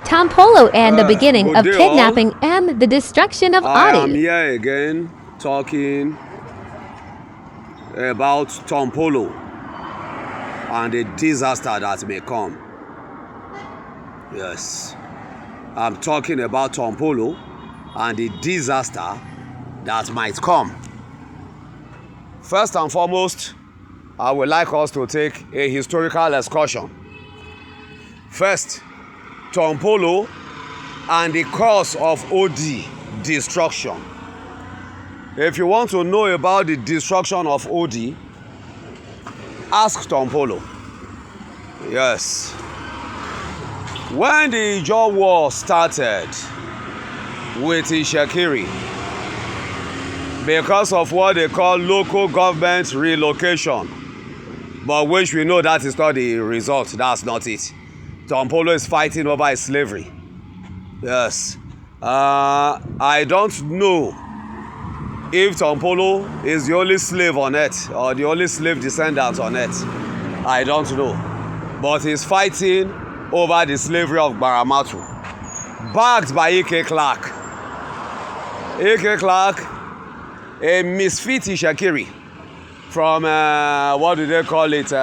Tompolo and the beginning of good day, kidnapping and the destruction of I am Adi. here again talking about Tompolo and the disaster that may come. Yes, I'm talking about Tompolo and the disaster that might come. First and foremost, I would like us to take a historical excursion. First, Tompolo and the cause of OD destruction. If you want to know about the destruction of OD, ask Tompolo. Yes. When the Ijaw War started with Ishekiri, because of what they call local government relocation, but which we know that is not the result, that's not it. Tompolo is fighting over his slavery. Yes. I don't know if Tompolo is the only slave on earth or the only slave descendant on earth. I don't know. But he's fighting over the slavery of Baramatu, backed by E.K. Clark. E.K. Clark, a misfit Ishekiri from, what do they call it,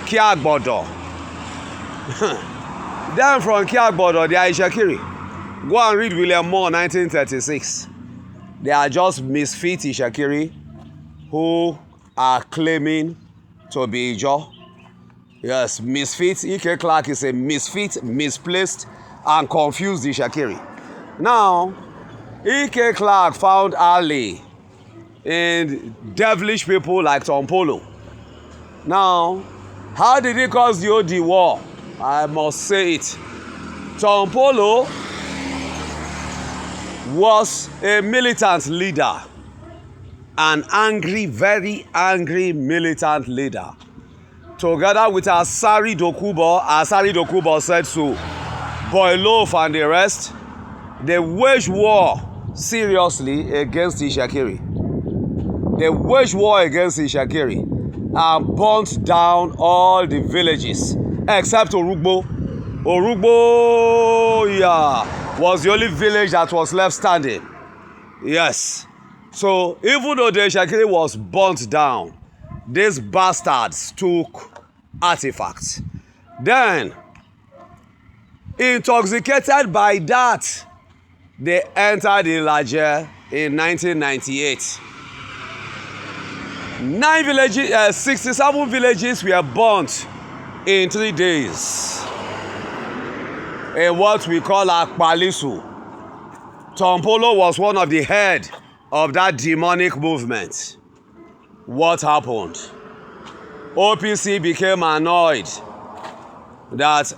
Kiagbodo. Then from Kiagbodo, they are Ishekiri. Go and read William Moore, 1936. They are just misfit Ishekiri who are claiming to be Ijaw. Yes, misfit. E.K. Clark is a misfit, misplaced, and confused Ishekiri. Now, E.K. Clark found ally in devilish people like Tompolo. Now, how did he cause the OD war? I must say it. Tompolo was a militant leader, an angry, very angry militant leader. Together with Asari Dokubo said so, Boylof and the rest, they waged war seriously against Ishekiri. They waged war against Ishekiri and burnt down all the villages except Orugbo. Orugbo, yeah, was the only village that was left standing. Yes. So even though the Ishekiri was burnt down, these bastards took artifacts. Then, intoxicated by that, they entered Ilaje in 1998. 67 villages were burnt in 3 days in what we call Akpalisu. Tompolo was one of the head of that demonic movement. What happened? OPC became annoyed that,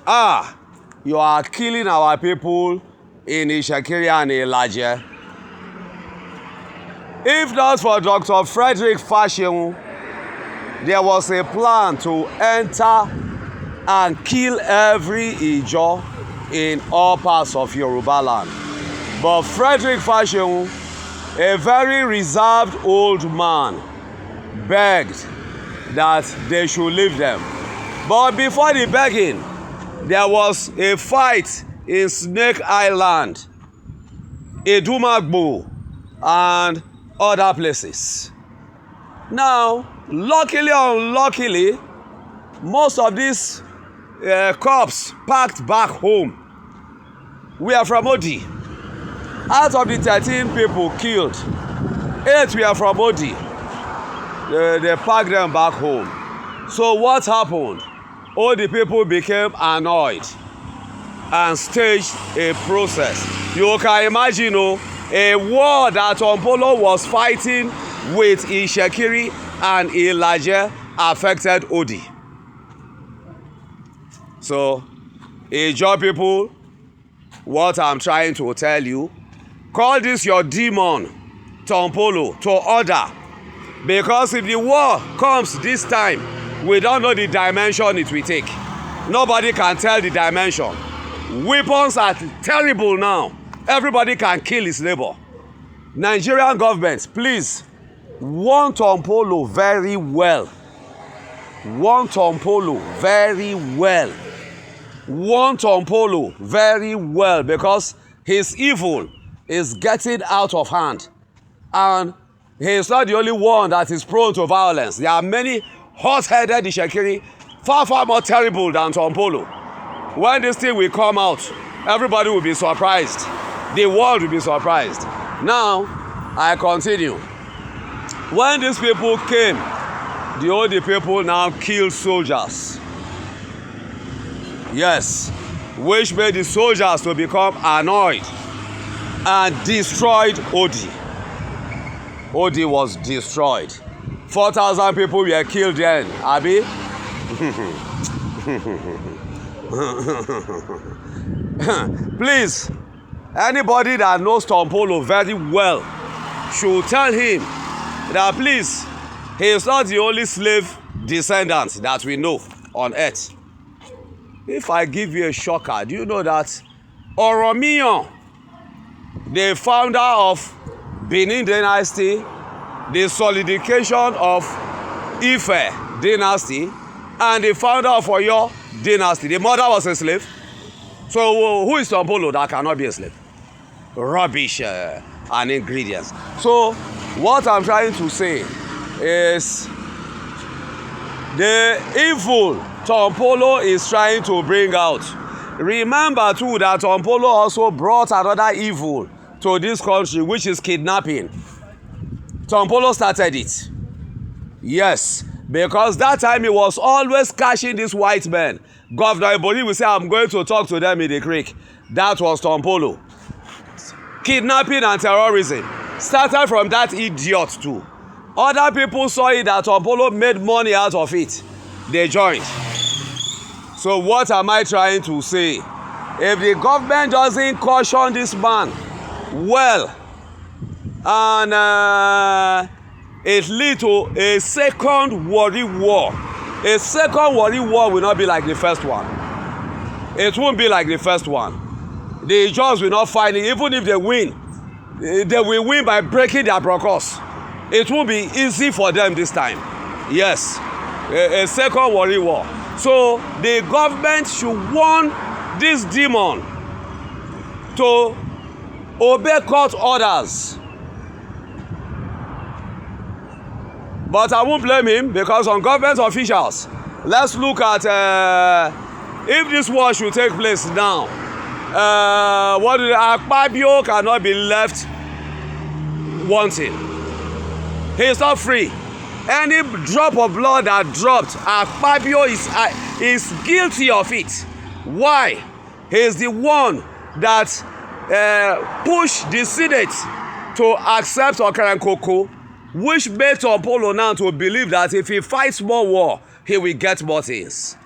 you are killing our people in Ishekiri and Ilaje. If not for Dr. Frederick Fashion, there was a plan to enter and kill every Ijaw in all parts of Yoruba land. But Frederick Fashion, a very reserved old man, begged that they should leave them. But before the begging, there was a fight in Snake Island, Edumagbo, and other places. Now, luckily or unluckily, most of these cops packed back home. We are from Odi. Out of the 13 people killed, 8 were from Odi. They packed them back home. So what happened? All the people became annoyed and staged a process. You can imagine a war that Tompolo was fighting with Ishekiri and Ilaje affected Odi. So, Ijaw people, what I'm trying to tell you, call this your demon, Tompolo, to order. Because if the war comes this time, we don't know the dimension it will take. Nobody can tell the dimension. Weapons are terrible now. Everybody can kill his neighbor. Nigerian government, please, warn Tompolo very well. Warn Tompolo very well. warn Tompolo very well because his evil is getting out of hand. And he is not the only one that is prone to violence. There are many hot-headed Ishekiri, far, far more terrible than Tompolo. When this thing will come out, everybody will be surprised. The world will be surprised. Now, I continue. When these people came, the older people now killed soldiers. Yes, which made the soldiers to become annoyed and destroyed Odi. Odi was destroyed. 4,000 people were killed then, Abi. Please, anybody that knows Tompolo very well should tell him that please, he is not the only slave descendant that we know on earth. If I give you a shocker, do you know that Oromiyan, the founder of Benin dynasty, the solidification of Ife dynasty, and the founder of Oyo dynasty, the mother was a slave? So who is Tompolo that cannot be a slave? Rubbish and ingredients. So what I'm trying to say is the evil Tompolo is trying to bring out. Remember too that Tompolo also brought another evil to this country, which is kidnapping. Tompolo started it. Yes, because that time he was always catching these white men. Governor Ibori will say, I'm going to talk to them in the creek. That was Tompolo. Kidnapping and terrorism started from that idiot too. Other people saw it that Tompolo made money out of it. They joined. So what am I trying to say? If the government doesn't caution this man well, and it leads to a second worry war. A second worry war will not be like the first one. It won't be like the first one. The Jaws will not find it. Even if they win, they will win by breaking their brokers. It won't be easy for them this time. Yes, a second worry war. So the government should warn this demon to obey court orders. But I won't blame him because on government officials, let's look at if this war should take place now. Akpabio cannot be left wanting. He is not free. Any drop of blood that dropped, Akpabio is guilty of it. Why? He is the one that pushed the Senate to accept Okarankoko, which made Tompolo now to believe that if he fights more war, he will get more things.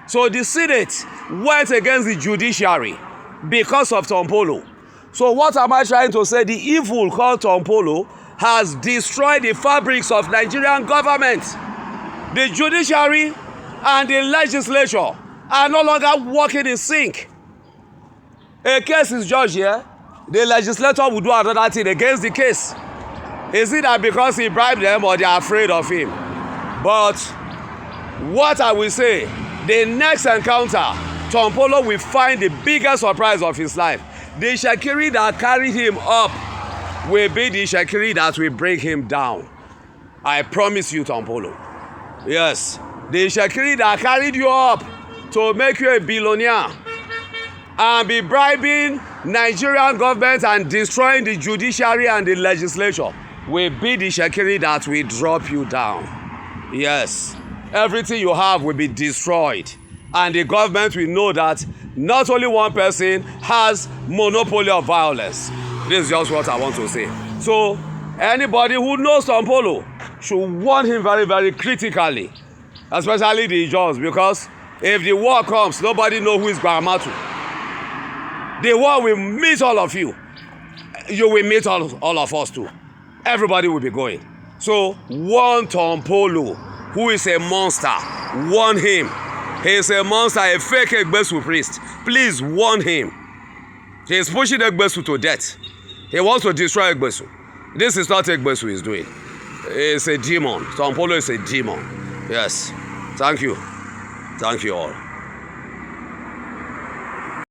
So the Senate went against the judiciary because of Tompolo. So what am I trying to say? The evil called Tompolo has destroyed the fabrics of Nigerian government. The judiciary and the legislature are no longer working in sync. A case is judged here, the legislator will do another thing against the case. Is it that because he bribed them or they are afraid of him? But what I will say, the next encounter, Tompolo will find the biggest surprise of his life. The Shekiri that carried him up will be the Shekiri that will bring him down. I promise you, Tompolo. Yes, the Shekiri that carried you up to make you a billionaire and be bribing Nigerian government and destroying the judiciary and the legislature will be the Shekiri that will drop you down. Yes, everything you have will be destroyed, and the government will know that not only one person has monopoly of violence. This is just what I want to say. So anybody who knows Tompolo should warn him very, very critically, especially the Jaws, because if the war comes, nobody knows who is Bahamatu. The war will meet all of you. You will meet all of us too. Everybody will be going. So warn Tompolo, who is a monster. Warn him. He is a monster, a fake Egbesu priest. Please warn him. He is pushing Egbesu to death. He wants to destroy Egbesu. This is not Egbesu he's doing. It's a demon. Tompolo is a demon. Yes. Thank you. Thank you all.